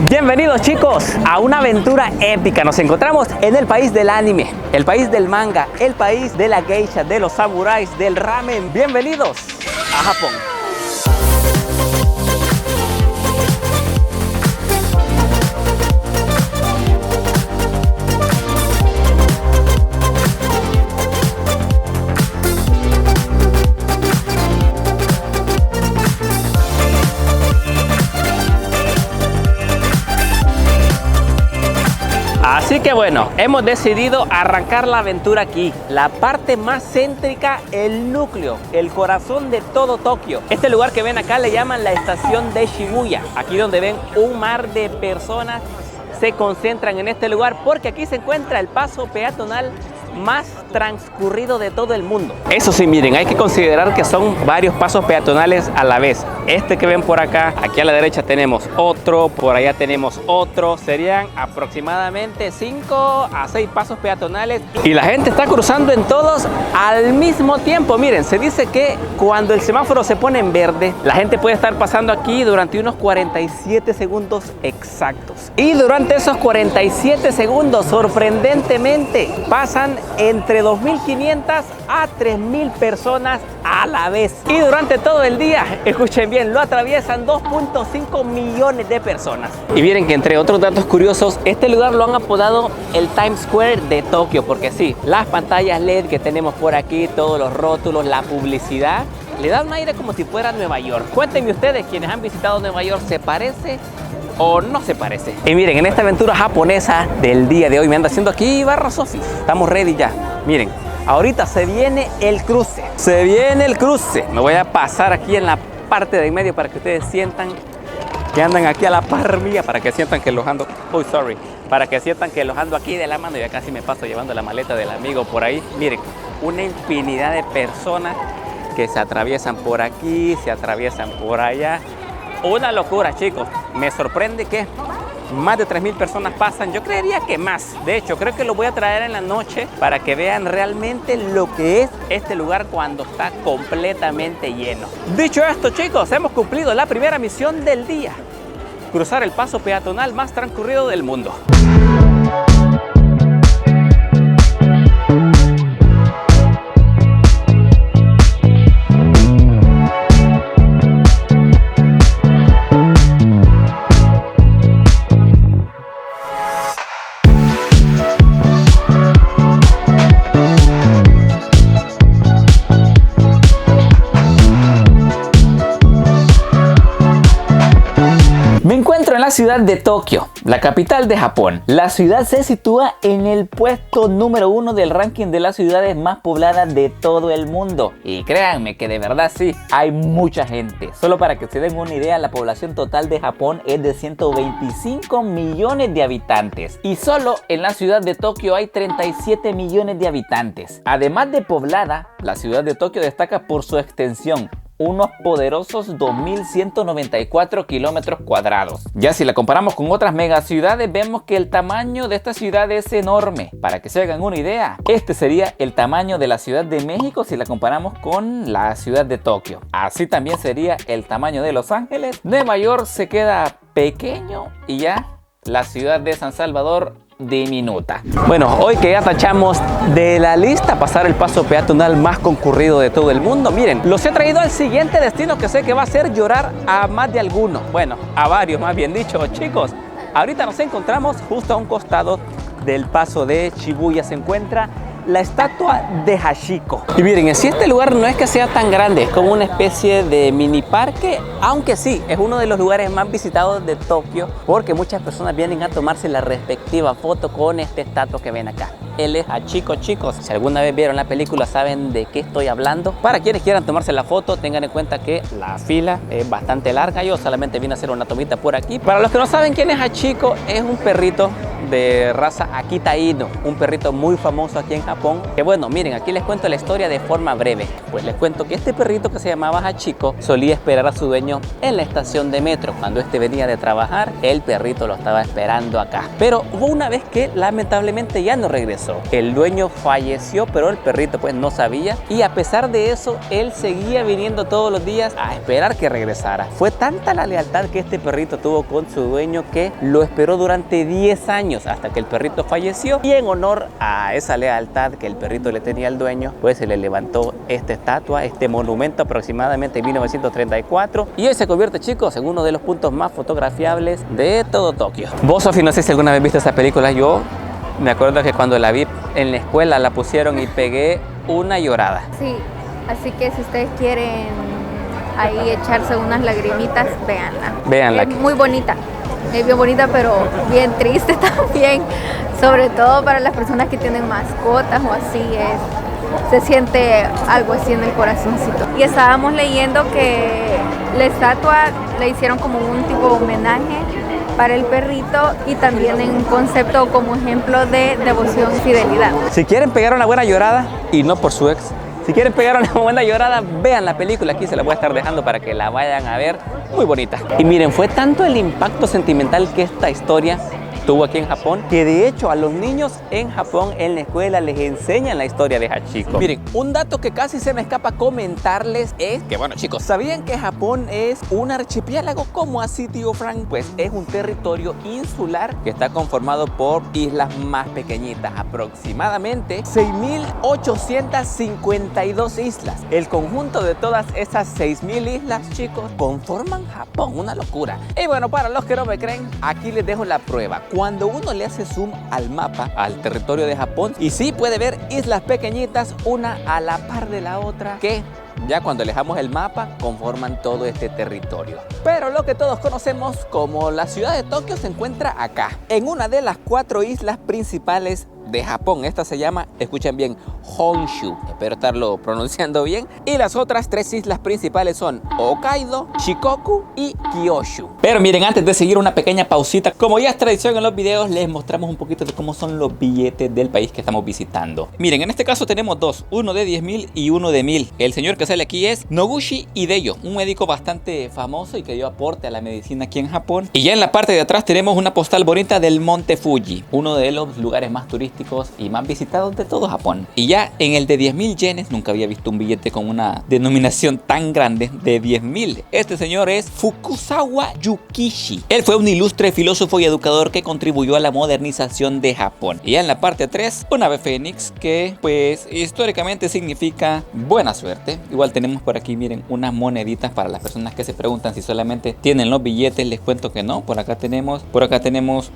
Bienvenidos chicos a una aventura épica. Nos encontramos en el país del anime, el país del manga, el país de la geisha, de los samuráis, del ramen. Bienvenidos a Japón. Así que bueno, hemos decidido arrancar la aventura aquí, la parte más céntrica, el núcleo, el corazón de todo Tokio. Este lugar que ven acá le llaman la estación de Shibuya. Aquí donde ven un mar de personas se concentran en este lugar porque aquí se encuentra el paso peatonal más transcurrido de todo el mundo. Eso sí, miren, hay que considerar que son varios pasos peatonales a la vez. Este que ven por acá, aquí a la derecha tenemos otro, por allá tenemos otro. Serían aproximadamente 5 a 6 pasos peatonales y la gente está cruzando en todos al mismo tiempo. Miren, se dice que cuando el semáforo se pone en verde, la gente puede estar pasando aquí durante unos 47 segundos exactos. Y durante esos 47 segundos, sorprendentemente, pasan entre 2.500 a 3.000 personas a la vez. Y durante todo el día, escuchen bien, lo atraviesan 2.5 millones de personas. Y miren que entre otros datos curiosos, este lugar lo han apodado el Times Square de Tokio, porque sí, las pantallas LED que tenemos por aquí, todos los rótulos, la publicidad, le da un aire como si fuera Nueva York. Cuéntenme ustedes, quienes han visitado Nueva York, ¿se parece o no se parece? Y miren, en esta aventura japonesa del día de hoy me anda haciendo aquí barra Sofi. Estamos ready ya. Miren, ahorita se viene el cruce. Se viene el cruce. Me voy a pasar aquí en la parte de en medio para que ustedes sientan que andan aquí a la par mía, para que sientan que los ando, para que sientan que los ando aquí de la mano. Y ya casi me paso llevando la maleta del amigo por ahí. Miren, una infinidad de personas que se atraviesan por aquí, se atraviesan por allá. Una locura, chicos. Me sorprende que más de 3.000 personas pasan. Yo creería que más. De hecho, creo que lo voy a traer en la noche para que vean realmente lo que es este lugar cuando está completamente lleno. Dicho esto, chicos, hemos cumplido la primera misión del día: cruzar el paso peatonal más transcurrido del mundo. La ciudad de Tokio, la capital de Japón. La ciudad se sitúa en el puesto número 1 del ranking de las ciudades más pobladas de todo el mundo. Y créanme que de verdad sí, hay mucha gente. Solo para que se den una idea, la población total de Japón es de 125 millones de habitantes. Y solo en la ciudad de Tokio hay 37 millones de habitantes. Además de poblada, la ciudad de Tokio destaca por su extensión: unos poderosos 2.194 kilómetros cuadrados. Ya si la comparamos con otras megaciudades, vemos que el tamaño de esta ciudad es enorme. Para que se hagan una idea, este sería el tamaño de la Ciudad de México si la comparamos con la ciudad de Tokio. Así también sería el tamaño de Los Ángeles. Nueva York se queda pequeño y ya la ciudad de San Salvador diminuta. Bueno, hoy que ya tachamos de la lista pasar el paso peatonal más concurrido de todo el mundo, miren, los he traído al siguiente destino que sé que va a hacer llorar a más de alguno. Bueno, a varios más bien dicho. Chicos, ahorita nos encontramos justo a un costado del paso de Shibuya. Se encuentra la estatua de Hachiko. Y miren, si este lugar no es que sea tan grande, es como una especie de mini parque, aunque sí, es uno de los lugares más visitados de Tokio, porque muchas personas vienen a tomarse la respectiva foto con esta estatua que ven acá. Él es Hachiko, chicos. Si alguna vez vieron la película, saben de qué estoy hablando. Para quienes quieran tomarse la foto, tengan en cuenta que la fila es bastante larga. Yo solamente vine a hacer una tomita por aquí. Para los que no saben quién es Hachiko, es un perrito de raza Akita Inu, un perrito muy famoso aquí en Japón. Que bueno, miren, aquí les cuento la historia de forma breve. Pues les cuento que este perrito, que se llamaba Hachiko, solía esperar a su dueño en la estación de metro. Cuando este venía de trabajar, el perrito lo estaba esperando acá. Pero hubo una vez que lamentablemente ya no regresó. El dueño falleció, pero el perrito pues no sabía, y a pesar de eso, él seguía viniendo todos los días a esperar que regresara. Fue tanta la lealtad que este perrito tuvo con su dueño que lo esperó durante 10 años hasta que el perrito falleció, y en honor a esa lealtad que el perrito le tenía al dueño, pues se le levantó esta estatua, este monumento, aproximadamente en 1934, y hoy se convierte, chicos, en uno de los puntos más fotografiables de todo Tokio. Vos, Sofi, no sé si alguna vez viste esa película. Yo me acuerdo que cuando la vi en la escuela la pusieron y pegué una llorada. Sí, así que si ustedes quieren ahí echarse unas lagrimitas, véanla. Véanla. Es muy bonita, es bien bonita, pero bien triste también, sobre todo para las personas que tienen mascotas o así, se siente algo así en el corazoncito. Y estábamos leyendo que la estatua le hicieron como un tipo de homenaje para el perrito, y también en un concepto como ejemplo de devoción y fidelidad. Si quieren pegar una buena llorada, y no por su ex, si quieren pegar una buena llorada, vean la película. Aquí se la voy a estar dejando para que la vayan a ver. Muy bonita. Y miren, fue tanto el impacto sentimental que esta historia tuvo aquí en Japón, que de hecho a los niños en Japón en la escuela les enseñan la historia de Hachiko. Miren, un dato que casi se me escapa comentarles es que, bueno, chicos, ¿sabían que Japón es un archipiélago? ¿Cómo así, tío Frank? Pues es un territorio insular que está conformado por islas más pequeñitas, aproximadamente 6.852 islas. El conjunto de todas esas 6.000 islas, chicos, conforman Japón, una locura. Y bueno, para los que no me creen, aquí les dejo la prueba. Cuando uno le hace zoom al mapa, al territorio de Japón, y sí puede ver islas pequeñitas, una a la par de la otra, que ya cuando alejamos el mapa conforman todo este territorio. Pero lo que todos conocemos como la ciudad de Tokio se encuentra acá, en una de las 4 islas principales de Japón. Esta se llama, escuchen bien, Honshu, espero estarlo pronunciando bien, y las otras 3 islas principales son Hokkaido, Shikoku y Kyushu. Pero miren, antes de seguir, una pequeña pausita. Como ya es tradición en los videos, les mostramos un poquito de cómo son los billetes del país que estamos visitando. Miren, en este caso tenemos 2, uno de 10.000 y uno de 1.000. El señor que sale aquí es Noguchi Hideyo, un médico bastante famoso y que dio aporte a la medicina aquí en Japón. Y ya en la parte de atrás tenemos una postal bonita del Monte Fuji, uno de los lugares más turísticos y más visitados de todo Japón. Y ya en el de 10.000 yenes, nunca había visto un billete con una denominación tan grande de 10.000. Este señor es Fukuzawa Yukishi. Él fue un ilustre filósofo y educador que contribuyó a la modernización de Japón. Y ya en la parte 3, un ave fénix que pues históricamente significa buena suerte. Igual tenemos por aquí, miren, unas moneditas para las personas que se preguntan si solamente tienen los billetes. Les cuento que no. Por acá tenemos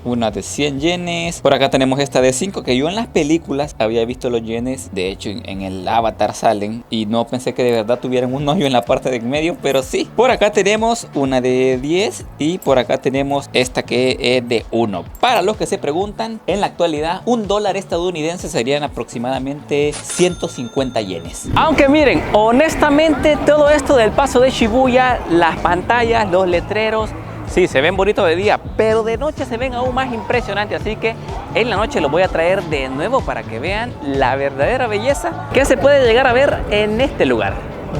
una de 100 yenes. Por acá tenemos esta de 5, que yo en las películas había visto los yenes. De hecho, en el Avatar salen y no pensé que de verdad tuvieran un hoyo en la parte de en medio, pero sí. Por acá tenemos una de 10 y por acá tenemos esta que es de 1. Para los que se preguntan, en la actualidad $1 estadounidense serían aproximadamente 150 yenes. Aunque miren, honestamente todo esto del paso de Shibuya, las pantallas, los letreros, sí, se ven bonitos de día, pero de noche se ven aún más impresionantes. Así que en la noche los voy a traer de nuevo para que vean la verdadera belleza que se puede llegar a ver en este lugar.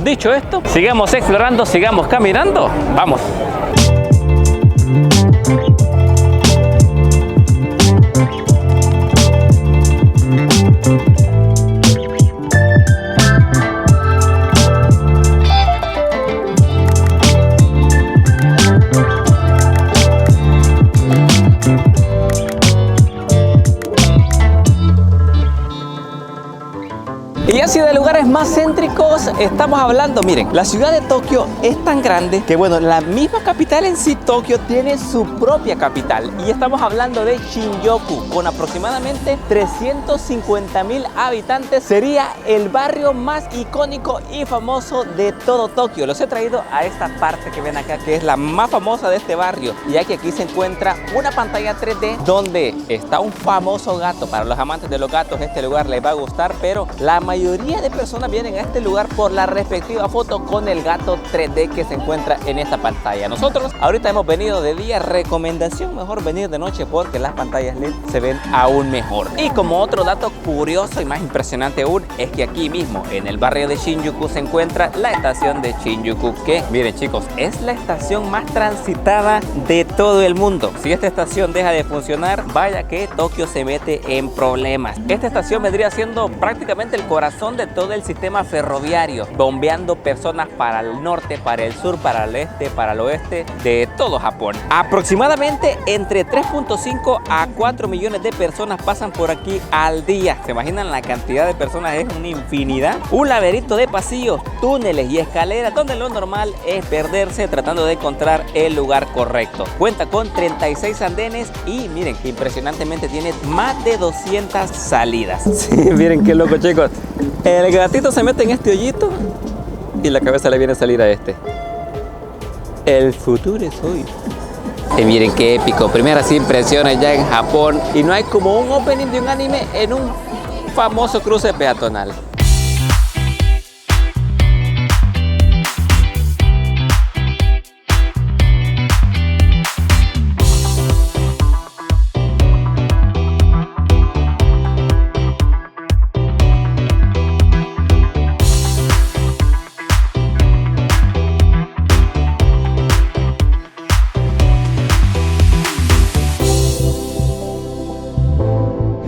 Dicho esto, sigamos explorando, sigamos caminando. ¡Vamos! Y así de lugares más céntricos estamos hablando. Miren, la ciudad de Tokio es tan grande que, bueno, la misma capital en sí, Tokio, tiene su propia capital. Y estamos hablando de Shinjuku, con aproximadamente 350.000 habitantes. Sería el barrio más icónico y famoso de todo Tokio. Los he traído a esta parte que ven acá, que es la más famosa de este barrio, ya que aquí se encuentra una pantalla 3D donde está un famoso gato. Para los amantes de los gatos, este lugar les va a gustar, pero la mayoría mayoría de personas vienen a este lugar por la respectiva foto con el gato 3D que se encuentra en esta pantalla. Nosotros ahorita hemos venido de día, recomendación mejor venir de noche porque las pantallas LED se ven aún mejor. Y como otro dato curioso y más impresionante aún, es que aquí mismo en el barrio de Shinjuku se encuentra la estación de Shinjuku, que miren chicos, es la estación más transitada de todo el mundo. Si esta estación deja de funcionar, vaya que Tokio se mete en problemas. Esta estación vendría siendo prácticamente el corazón de todo el sistema ferroviario, bombeando personas para el norte, para el sur, para el este, para el oeste de todo Japón. Aproximadamente entre 3.5 a 4 millones de personas pasan por aquí al día. ¿Se imaginan la cantidad de personas? Es una infinidad. Un laberinto de pasillos, túneles y escaleras donde lo normal es perderse tratando de encontrar el lugar correcto. Cuenta con 36 andenes y miren que impresionantemente tiene más de 200 salidas. Sí, miren qué loco chicos. El gatito se mete en este hoyito y la cabeza le viene a salir a este. El futuro es hoy. Y miren qué épico. Primeras impresiones ya en Japón. Y no hay como un opening de un anime en un famoso cruce peatonal.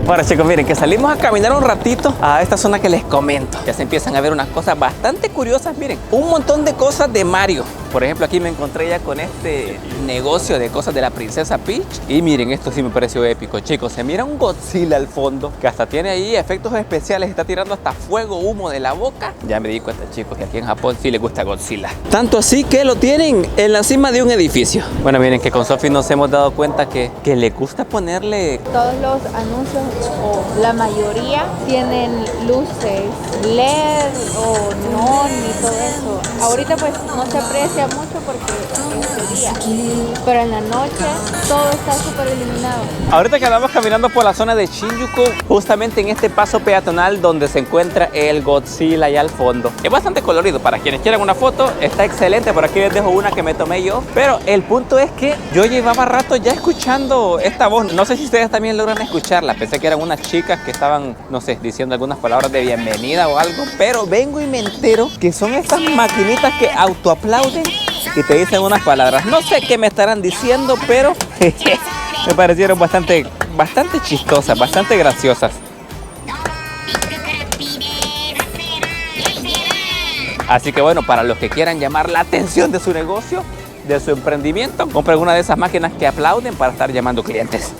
Ahora chicos, miren que salimos a caminar un ratito a esta zona que les comento. Ya se empiezan a ver unas cosas bastante curiosas. Miren, un montón de cosas de Mario. Por ejemplo, aquí me encontré ya con este negocio de cosas de la princesa Peach. Y miren, esto sí me pareció épico, chicos. Se mira un Godzilla al fondo, que hasta tiene ahí efectos especiales. Está tirando hasta fuego, humo de la boca. Ya me di cuenta, chicos, que aquí en Japón sí les gusta Godzilla. Tanto así que lo tienen en la cima de un edificio. Bueno, miren que con Sophie nos hemos dado cuenta que le gusta ponerle... Todos los anuncios, o la mayoría, tienen luces LED o neón y todo eso. Ahorita pues no se aprecia mucho porque es de día, pero en la noche todo está súper iluminado. Ahorita que andamos caminando por la zona de Shinjuku, justamente en este paso peatonal donde se encuentra el Godzilla allá al fondo. Es bastante colorido, para quienes quieran una foto, está excelente. Por aquí les dejo una que me tomé yo. Pero el punto es que yo llevaba rato ya escuchando esta voz. No sé si ustedes también logran escucharla. Pensé que eran unas chicas que estaban, no sé, diciendo algunas palabras de bienvenida o algo. Pero vengo y me entero que son estas maquinitas que autoaplauden y te dicen unas palabras. No sé qué me estarán diciendo, pero me parecieron bastante chistosas, bastante graciosas. Así que bueno, para los que quieran llamar la atención de su negocio, de su emprendimiento, compren una de esas máquinas que aplauden para estar llamando clientes.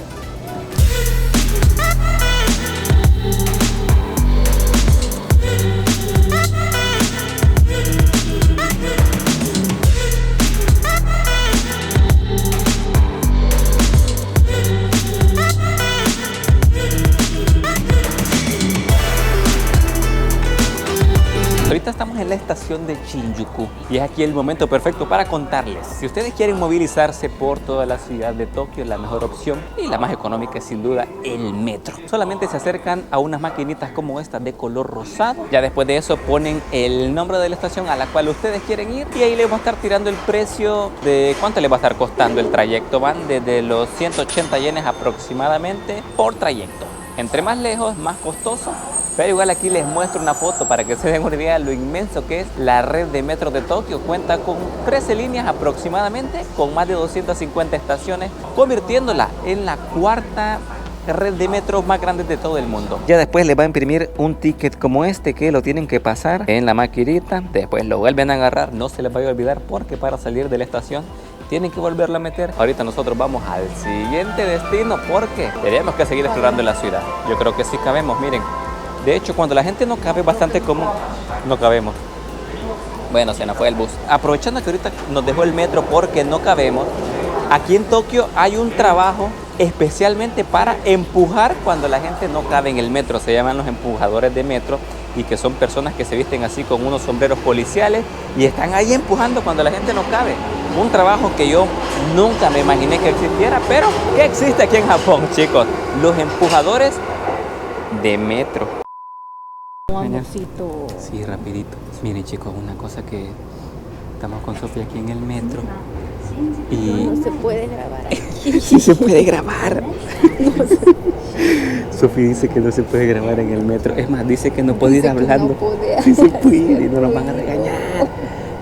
Ahorita estamos en la estación de Shinjuku y es aquí el momento perfecto para contarles. Si ustedes quieren movilizarse por toda la ciudad de Tokio, la mejor opción y la más económica es sin duda el metro. Solamente se acercan a unas maquinitas como estas de color rosado. Ya después de eso ponen el nombre de la estación a la cual ustedes quieren ir y ahí les va a estar tirando el precio de cuánto les va a estar costando el trayecto. Van desde los 180 yenes aproximadamente por trayecto. Entre más lejos, más costoso. Pero igual aquí les muestro una foto para que se den una idea de lo inmenso que es la red de metro de Tokio. Cuenta con 13 líneas aproximadamente, con más de 250 estaciones, convirtiéndola en la cuarta red de metros más grande de todo el mundo. Ya después les va a imprimir un ticket como este que lo tienen que pasar en la maquinita. Después lo vuelven a agarrar, no se les vaya a olvidar porque para salir de la estación tienen que volverla a meter. Ahorita nosotros vamos al siguiente destino porque tenemos que seguir explorando la ciudad. Yo creo que sí cabemos, miren. De hecho, cuando la gente no cabe, es bastante común. No cabemos. Bueno, se nos fue el bus. Aprovechando que ahorita nos dejó el metro porque no cabemos, aquí en Tokio hay un trabajo especialmente para empujar cuando la gente no cabe en el metro. Se llaman los empujadores de metro y que son personas que se visten así con unos sombreros policiales y están ahí empujando cuando la gente no cabe. Un trabajo que yo nunca me imaginé que existiera, pero que existe aquí en Japón, chicos. Los empujadores de metro. Amorcito. Sí, rapidito. Miren chicos, una cosa que estamos con Sofía aquí en el metro y... No se puede grabar aquí. Sí se puede grabar. Sofía dice que no se puede grabar en el metro. Es más, dice que no puede ir hablando. Sí se puede y no nos van a regañar.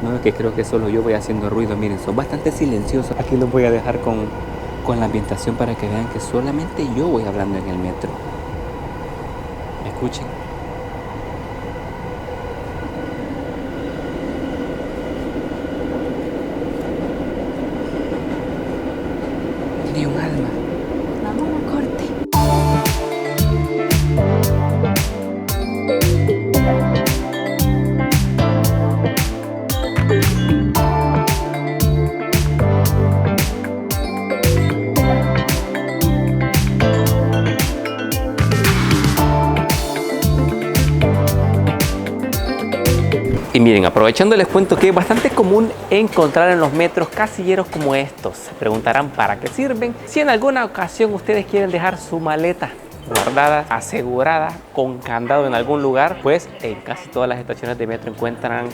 No, es que creo que solo yo voy haciendo ruido. Miren, son bastante silenciosos. Aquí los voy a dejar con la ambientación para que vean que solamente yo voy hablando en el metro. Escuchen. Ni un alma. Vamos a corte. Y miren, aprovechando les cuento que es bastante común encontrar en los metros casilleros como estos. Se preguntarán para qué sirven. Si en alguna ocasión ustedes quieren dejar su maleta guardada, asegurada, con candado en algún lugar, pues en casi todas las estaciones de metro encuentran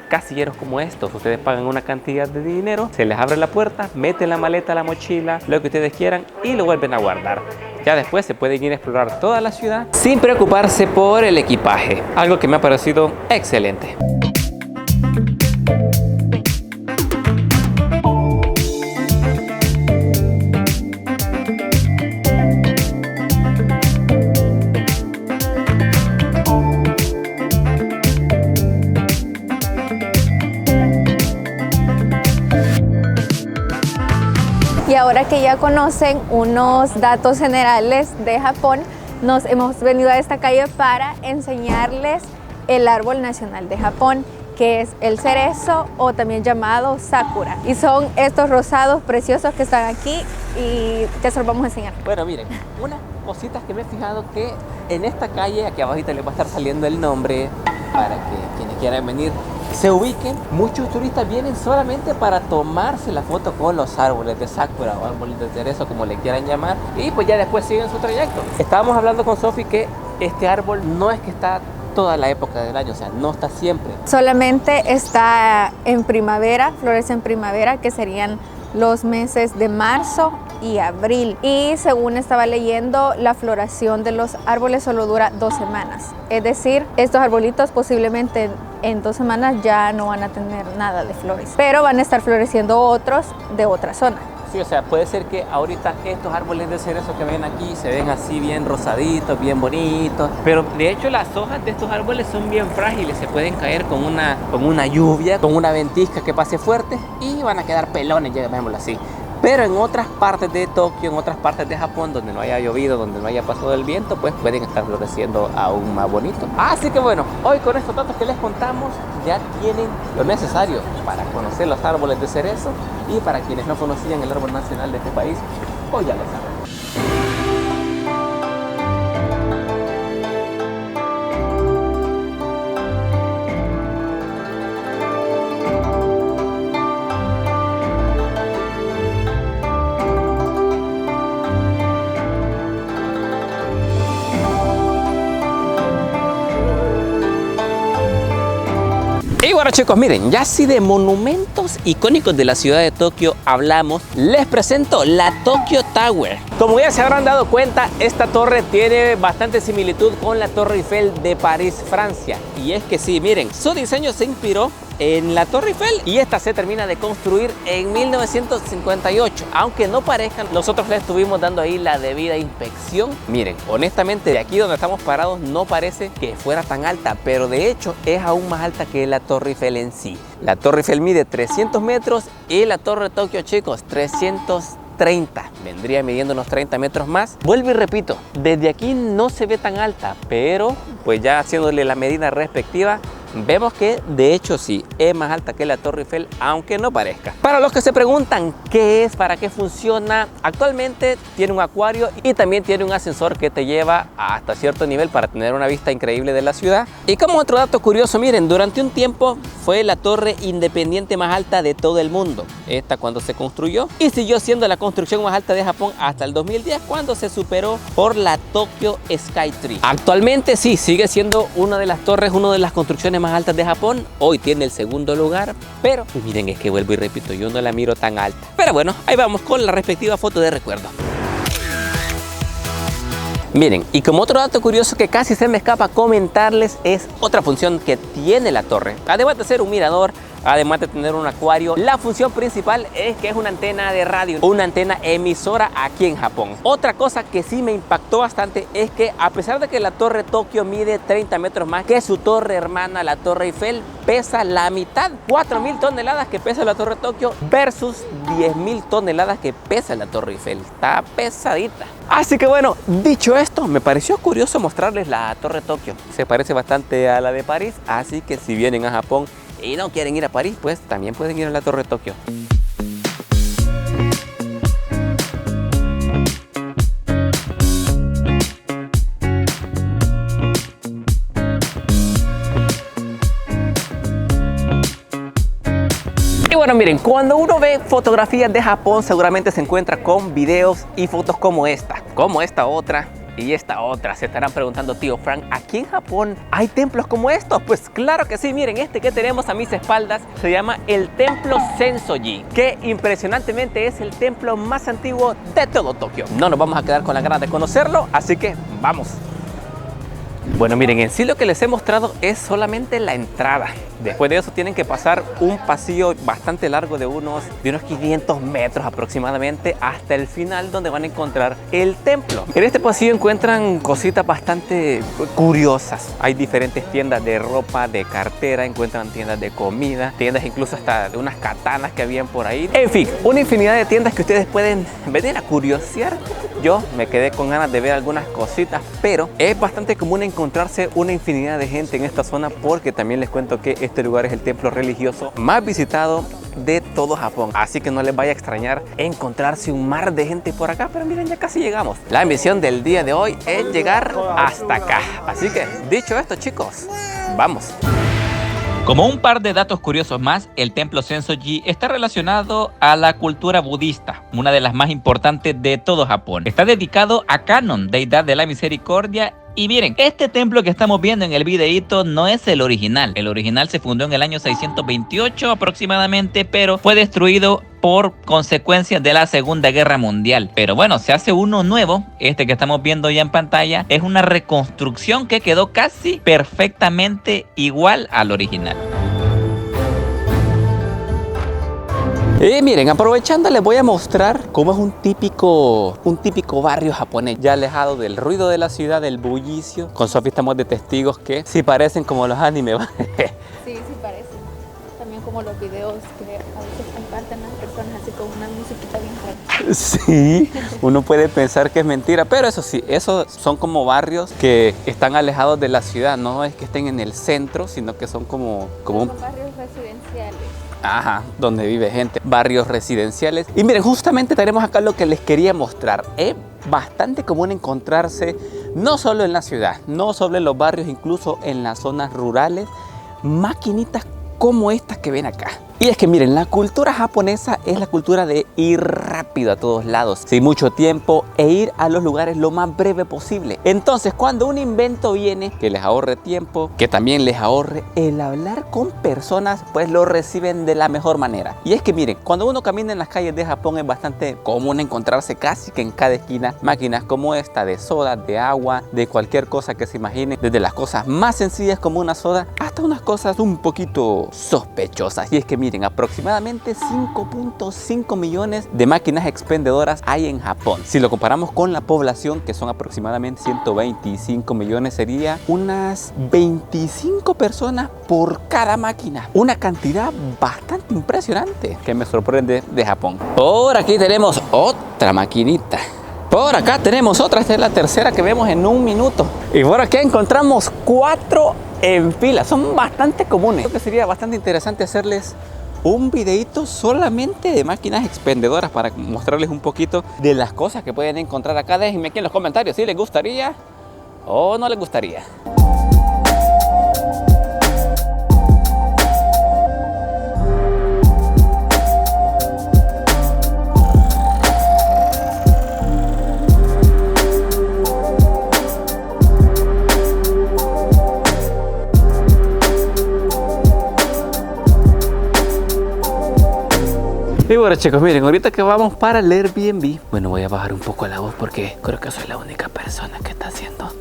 casilleros como estos. Ustedes pagan una cantidad de dinero, se les abre la puerta, meten la maleta, la mochila, lo que ustedes quieran y lo vuelven a guardar. Ya después se pueden ir a explorar toda la ciudad sin preocuparse por el equipaje. Algo que me ha parecido excelente. Y ahora que ya conocen unos datos generales de Japón, nos hemos venido a esta calle para enseñarles el árbol nacional de Japón, que es el cerezo o también llamado sakura. Y son estos rosados preciosos que están aquí y que se los vamos a enseñar. Bueno, miren, unas cositas que me he fijado que en esta calle, aquí abajito les va a estar saliendo el nombre para que quienes quieran venir se ubiquen. Muchos turistas vienen solamente para tomarse la foto con los árboles de sakura o árboles de cerezo, como le quieran llamar, y pues ya después siguen su trayecto. Estábamos hablando con Sofi que este árbol no es que está toda la época del año, o sea, no está siempre. Solamente está en primavera, florece en primavera, que serían los meses de marzo y abril. Y según estaba leyendo, la floración de los árboles solo dura 2 semanas. Es decir, estos arbolitos posiblemente en 2 semanas ya no van a tener nada de flores, pero van a estar floreciendo otros de otra zona. Sí, o sea, puede ser que ahorita estos árboles de cerezo que ven aquí se ven así bien rosaditos, bien bonitos, pero de hecho las hojas de estos árboles son bien frágiles, se pueden caer con una lluvia, con una ventisca que pase fuerte y van a quedar pelones, llamémoslo así. Pero en otras partes de Tokio, en otras partes de Japón, donde no haya llovido, donde no haya pasado el viento, pues pueden estar floreciendo aún más bonito. Así que bueno, hoy con estos datos que les contamos, ya tienen lo necesario para conocer los árboles de cerezo, y para quienes no conocían el árbol nacional de este país, hoy ya lo saben. Y bueno chicos, miren, ya si de monumentos icónicos de la ciudad de Tokio hablamos, les presento la Tokyo Tower. Como ya se habrán dado cuenta, esta torre tiene bastante similitud con la Torre Eiffel de París, Francia. Y es que sí, miren, su diseño se inspiró en la Torre Eiffel y esta se termina de construir en 1958. Aunque no parezcan, nosotros le estuvimos dando ahí la debida inspección. Miren, honestamente de aquí donde estamos parados no parece que fuera tan alta, pero de hecho es aún más alta que la Torre Eiffel en sí. La Torre Eiffel mide 300 metros y la Torre de Tokio, chicos, 330. Vendría midiendo unos 30 metros más. Vuelvo y repito, desde aquí no se ve tan alta, pero pues ya haciéndole la medida respectiva, vemos que de hecho sí, es más alta que la Torre Eiffel, aunque no parezca. Para los que se preguntan qué es, para qué funciona, actualmente tiene un acuario y también tiene un ascensor que te lleva hasta cierto nivel para tener una vista increíble de la ciudad. Y como otro dato curioso, miren, durante un tiempo fue la torre independiente más alta de todo el mundo. Esta cuando se construyó y siguió siendo la construcción más alta de Japón hasta el 2010, cuando se superó por la Tokyo Skytree. Actualmente sí, sigue siendo una de las torres, una de las construcciones más altas de Japón. Hoy tiene el segundo lugar, pero pues miren, es que vuelvo y repito, yo no la miro tan alta. Pero bueno, ahí vamos con la respectiva foto de recuerdo. Miren, y como otro dato curioso que casi se me escapa comentarles, es otra función que tiene la torre. Además de ser un mirador, además de tener un acuario, la función principal es que es una antena de radio, una antena emisora aquí en Japón. Otra cosa que sí me impactó bastante es que a pesar de que la Torre Tokio mide 30 metros más que su torre hermana, la Torre Eiffel, pesa la mitad, 4.000 toneladas que pesa la Torre Tokio versus 10.000 toneladas que pesa la Torre Eiffel. Está pesadita. Así que bueno, dicho esto, me pareció curioso mostrarles la Torre Tokio. Se parece bastante a la de París, así que si vienen a Japón y no quieren ir a París, pues también pueden ir a la Torre Tokio. Y bueno, miren, cuando uno ve fotografías de Japón, seguramente se encuentra con videos y fotos como esta otra. Y esta otra. Se estarán preguntando, tío Frank, ¿aquí en Japón hay templos como estos? Pues claro que sí, miren, este que tenemos a mis espaldas se llama el Templo Sensoji, que impresionantemente es el templo más antiguo de todo Tokio. No nos vamos a quedar con la ganas de conocerlo, así que vamos. Bueno, miren, en sí lo que les he mostrado es solamente la entrada. Después de eso tienen que pasar un pasillo bastante largo de unos 500 metros aproximadamente hasta el final, donde van a encontrar el templo. En este pasillo encuentran cositas bastante curiosas. Hay diferentes tiendas de ropa, de cartera, encuentran tiendas de comida, tiendas incluso hasta de unas katanas que habían por ahí. En fin, una infinidad de tiendas que ustedes pueden venir a curiosear. Yo me quedé con ganas de ver algunas cositas, pero es bastante común encontrarse una infinidad de gente en esta zona, porque también les cuento que este lugar es el templo religioso más visitado de todo Japón. Así que no les vaya a extrañar encontrarse un mar de gente por acá, pero miren, ya casi llegamos. La misión del día de hoy es llegar hasta acá. Así que, dicho esto, chicos, vamos. Como un par de datos curiosos más, el templo Sensoji está relacionado a la cultura budista, una de las más importantes de todo Japón. Está dedicado a Kannon, deidad de la misericordia. Y miren, este templo que estamos viendo en el videíto no es el original. El original se fundó en el año 628 aproximadamente, pero fue destruido por consecuencias de la Segunda Guerra Mundial. Pero bueno, se hace uno nuevo. Este que estamos viendo ya en pantalla es una reconstrucción que quedó casi perfectamente igual al original. Miren, aprovechando les voy a mostrar cómo es un típico barrio japonés, ya alejado del ruido de la ciudad, del bullicio. Con Sofi estamos de testigos que sí parecen como los animes. Sí, sí parecen. También como los videos que a veces comparten las personas así con una musiquita bien rara. Sí, uno puede pensar que es mentira, pero eso sí, esos son como barrios que están alejados de la ciudad. No es que estén en el centro, sino que son como son barrios residenciales. Ajá, donde vive gente, barrios residenciales. Y miren, justamente tenemos acá lo que les quería mostrar. Es bastante común encontrarse, no solo en la ciudad, no solo en los barrios, incluso en las zonas rurales, maquinitas como estas que ven acá. Y es que miren, la cultura japonesa es la cultura de ir rápido a todos lados, sin mucho tiempo, e ir a los lugares lo más breve posible. Entonces, cuando un invento viene que les ahorre tiempo, que también les ahorre el hablar con personas, pues lo reciben de la mejor manera. Y es que miren, cuando uno camina en las calles de Japón es bastante común encontrarse casi que en cada esquina máquinas como esta de soda, de agua, de cualquier cosa que se imaginen, desde las cosas más sencillas como una soda hasta unas cosas un poquito sospechosas. Y es que miren, aproximadamente 5.5 millones de máquinas expendedoras hay en Japón. Si lo comparamos con la población, que son aproximadamente 125 millones, sería unas 25 personas por cada máquina. Una cantidad bastante impresionante que me sorprende de Japón. Por aquí tenemos otra maquinita. Por acá tenemos otra, esta es la tercera que vemos en un minuto. Y por acá encontramos 4 en fila. Son bastante comunes. Creo que sería bastante interesante hacerles un videito solamente de máquinas expendedoras para mostrarles un poquito de las cosas que pueden encontrar acá. Déjenme aquí en los comentarios si les gustaría o no les gustaría. Y bueno, chicos, miren, ahorita que vamos para el Airbnb, bueno, voy a bajar un poco la voz porque creo que soy la única persona que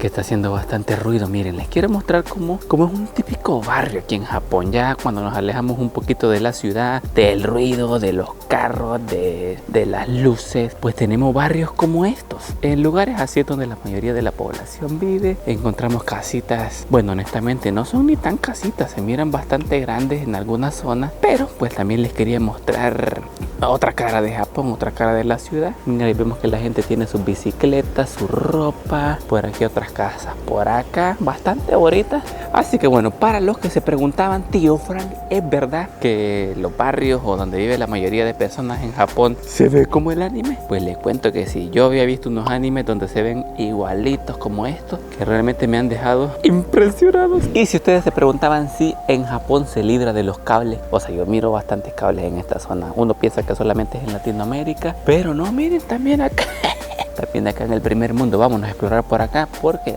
está haciendo bastante ruido. Miren, les quiero mostrar cómo es un típico barrio aquí en Japón. Ya cuando nos alejamos un poquito de la ciudad, del ruido, de los carros, de las luces, pues tenemos barrios como estos. En lugares así donde la mayoría de la población vive, encontramos casitas. Bueno, honestamente no son ni tan casitas, se miran bastante grandes en algunas zonas, pero pues también les quería mostrar otra cara de Japón, otra cara de la ciudad. Mira, ahí vemos que la gente tiene sus bicicletas, su ropa. Por aquí otras casas, por acá bastante bonitas. Así que bueno, para los que se preguntaban, tío Frank, ¿es verdad que los barrios o donde vive la mayoría de personas en Japón se ve como el anime? Pues les cuento que sí, yo había visto unos animes donde se ven igualitos como estos, que realmente me han dejado impresionados. Y si ustedes se preguntaban si en Japón se libra de los cables, o sea, yo miro bastantes cables en esta zona. Uno piensa que solamente es en Latinoamérica, pero no, miren, también acá. También acá en el primer mundo. Vámonos a explorar por acá porque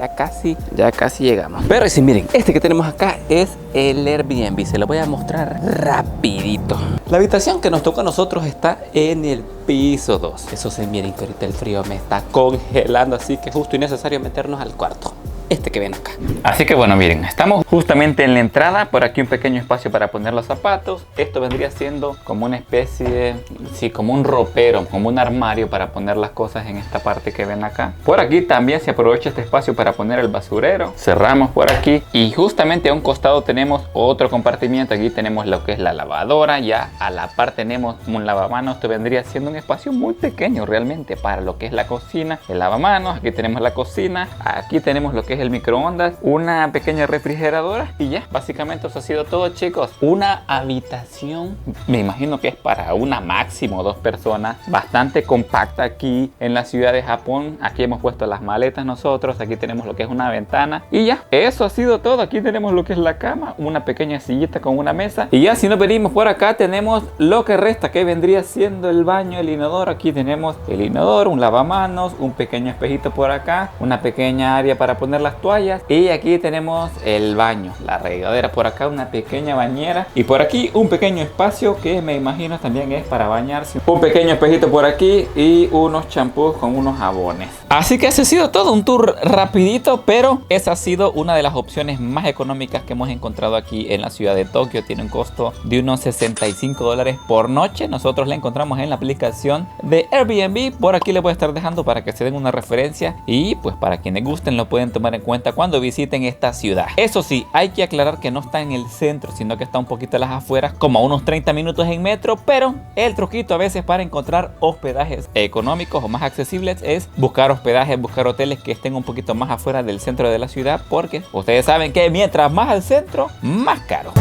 ya casi llegamos. Pero sí, miren, este que tenemos acá es el Airbnb. Se lo voy a mostrar rapidito. La habitación que nos tocó a nosotros está en el piso 2. Eso se miren que ahorita el frío me está congelando, así que justo y necesario meternos al cuarto. Este que ven acá. Así que bueno, miren, estamos justamente en la entrada. Por aquí un pequeño espacio para poner los zapatos. Esto vendría siendo como una especie de, sí, como un ropero, como un armario para poner las cosas en esta parte que ven acá. Por aquí también se aprovecha este espacio para poner el basurero. Cerramos por aquí y justamente a un costado tenemos otro compartimiento. Aquí tenemos lo que es la lavadora. Ya a la par tenemos un lavamanos. Esto vendría siendo un espacio muy pequeño realmente para lo que es la cocina, el lavamanos. Aquí tenemos la cocina. Aquí tenemos lo que es el microondas, una pequeña refrigeradora y ya, básicamente eso ha sido todo, chicos. Una habitación, me imagino que es para una máximo 2 personas, bastante compacta aquí en la ciudad de Japón. Aquí hemos puesto las maletas nosotros, aquí tenemos lo que es una ventana y ya, eso ha sido todo. Aquí tenemos lo que es la cama, una pequeña sillita con una mesa y ya, si nos venimos por acá tenemos lo que resta, que vendría siendo el baño, el inodoro. Aquí tenemos el inodoro, un lavamanos, un pequeño espejito por acá, una pequeña área para poner las toallas y aquí tenemos el baño, la regadera por acá, una pequeña bañera y por aquí un pequeño espacio que me imagino también es para bañarse, un pequeño espejito por aquí y unos champús con unos jabones. Así que ese ha sido todo, un tour rapidito, pero esa ha sido una de las opciones más económicas que hemos encontrado aquí en la ciudad de Tokio. Tiene un costo de unos $65 por noche. Nosotros la encontramos en la aplicación de Airbnb. Por aquí les voy a estar dejando para que se den una referencia y pues para quienes gusten lo pueden tomar en cuenta cuando visiten esta ciudad. Eso sí, hay que aclarar que no está en el centro, sino que está un poquito a las afueras, como a unos 30 minutos en metro, pero el truquito a veces para encontrar hospedajes económicos o más accesibles es buscar hospedajes, buscar hoteles que estén un poquito más afuera del centro de la ciudad, porque ustedes saben que mientras más al centro, más caro.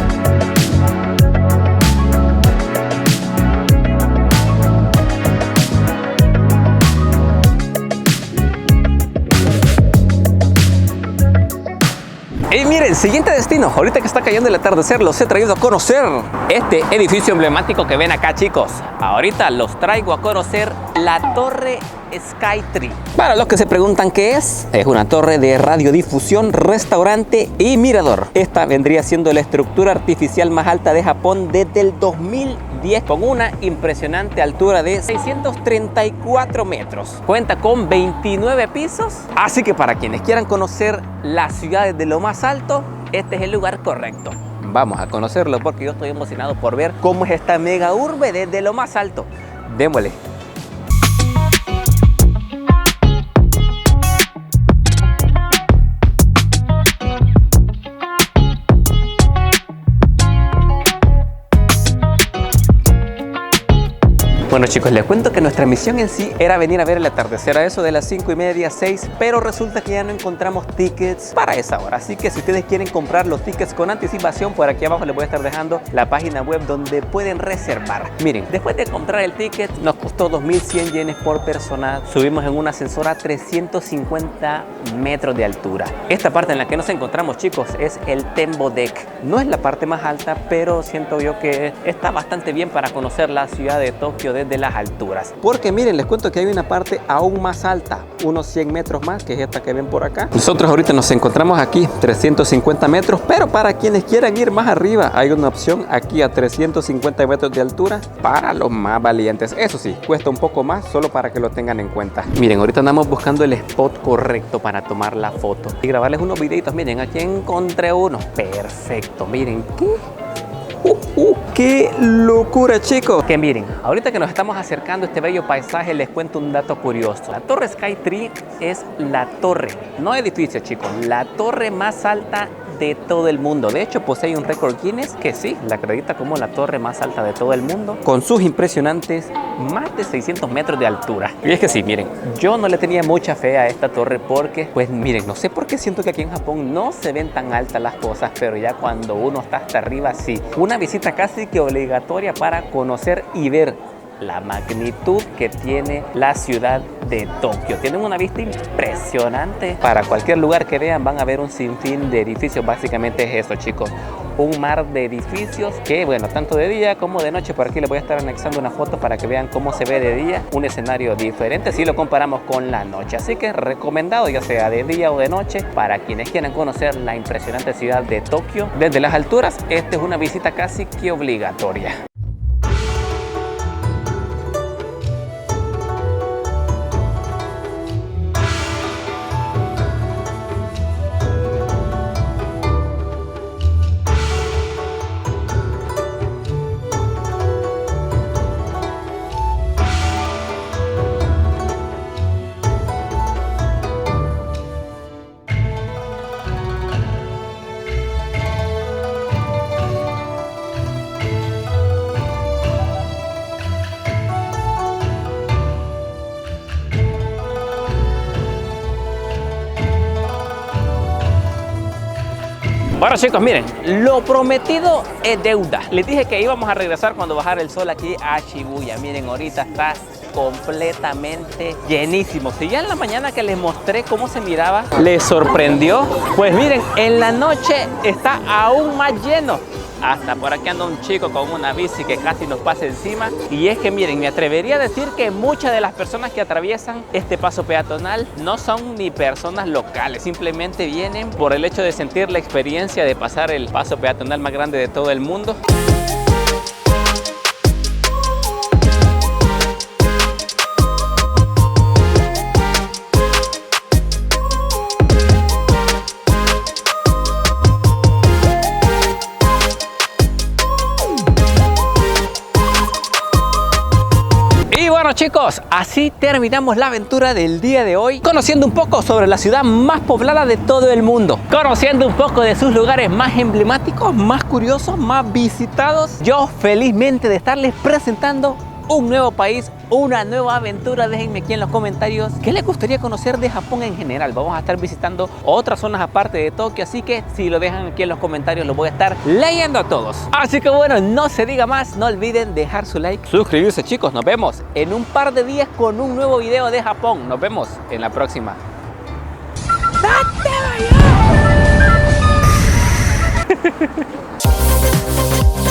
Y miren, siguiente destino, ahorita que está cayendo el atardecer, los he traído a conocer este edificio emblemático que ven acá, chicos. Ahorita los traigo a conocer la Torre Skytree. Para los que se preguntan qué es una torre de radiodifusión, restaurante y mirador. Esta vendría siendo la estructura artificial más alta de Japón desde el 2010, con una impresionante altura de 634 metros. Cuenta con 29 pisos, así que para quienes quieran conocer las ciudades de lo más alto, este es el lugar correcto. Vamos a conocerlo porque yo estoy emocionado por ver cómo es esta mega urbe desde lo más alto. Démosle. Bueno, Bueno chicos, les cuento que nuestra misión en sí era venir a ver el atardecer a eso de las 5:30, 6, pero resulta que ya no encontramos tickets para esa hora. Así que si ustedes quieren comprar los tickets con anticipación, por aquí abajo les voy a estar dejando la página web donde pueden reservar. Miren, después de comprar el ticket nos costó 2.100 yenes por persona. Subimos en un ascensor a 350 metros de altura. Esta parte en la que nos encontramos, chicos, es el Tembo Deck. No es la parte más alta, pero siento yo que está bastante bien para conocer la ciudad de Tokio desde las alturas. Porque miren, les cuento que hay una parte aún más alta, unos 100 metros más, que es esta que ven por acá. Nosotros ahorita nos encontramos aquí, 350 metros, pero para quienes quieran ir más arriba, hay una opción aquí a 350 metros de altura para los más valientes. Eso sí, cuesta un poco más, solo para que lo tengan en cuenta. Miren, ahorita andamos buscando el spot correcto para tomar la foto y grabarles unos videitos. Miren, aquí encontré uno. Perfecto, miren, ¡qué locura, chicos! Que miren, ahorita que nos estamos acercando a este bello paisaje, les cuento un dato curioso. La Torre Skytree es la torre, no edificio, chicos, la torre más alta de todo el mundo. De hecho, posee un récord Guinness que sí, la acredita como la torre más alta de todo el mundo, con sus impresionantes más de 600 metros de altura. Y es que sí, miren, yo no le tenía mucha fe a esta torre porque, pues miren, no sé por qué siento que aquí en Japón no se ven tan altas las cosas, pero ya cuando uno está hasta arriba, sí. Una visita casi que obligatoria para conocer y ver la magnitud que tiene la ciudad de Tokio. Tienen una vista impresionante. Para cualquier lugar que vean van a ver un sinfín de edificios. Básicamente es eso, chicos, un mar de edificios que, bueno, tanto de día como de noche. Por aquí les voy a estar anexando una foto para que vean cómo se ve de día. Un escenario diferente si lo comparamos con la noche. Así que recomendado, ya sea de día o de noche, para quienes quieran conocer la impresionante ciudad de Tokio desde las alturas. Esta es una visita casi que obligatoria. Bueno chicos, miren, lo prometido es deuda. Les dije que íbamos a regresar cuando bajara el sol aquí a Shibuya. Miren, ahorita está completamente llenísimo. Si ya en la mañana que les mostré cómo se miraba les sorprendió, pues miren, en la noche está aún más lleno. Hasta por aquí anda un chico con una bici que casi nos pasa encima. Y es que miren, me atrevería a decir que muchas de las personas que atraviesan este paso peatonal no son ni personas locales, simplemente vienen por el hecho de sentir la experiencia de pasar el paso peatonal más grande de todo el mundo. Bueno chicos, así terminamos la aventura del día de hoy, conociendo un poco sobre la ciudad más poblada de todo el mundo, conociendo un poco de sus lugares más emblemáticos, más curiosos, más visitados. Yo felizmente de estarles presentando un nuevo país, una nueva aventura. Déjenme aquí en los comentarios qué les gustaría conocer de Japón en general. Vamos a estar visitando otras zonas aparte de Tokio, así que si lo dejan aquí en los comentarios los voy a estar leyendo a todos. Así que bueno, no se diga más, no olviden dejar su like, suscribirse chicos. Nos vemos en un par de días con un nuevo video de Japón. Nos vemos en la próxima. ¡Date, vaya!